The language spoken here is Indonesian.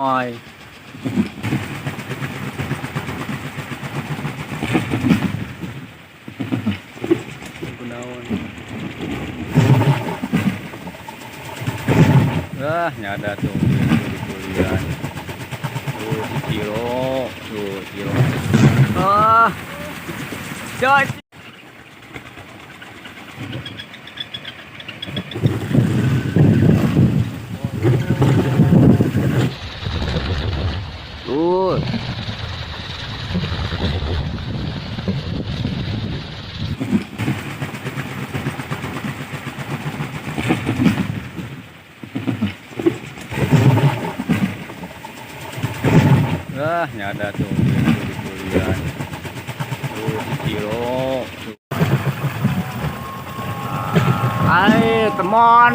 Oi. Gunawan. Nyada tuh kuliah. Tuh si Ciro, tuh Ciro. Ah, coy. Tuh. Nyada tuh kuliah. Tuh si Ciro. Hai, teman.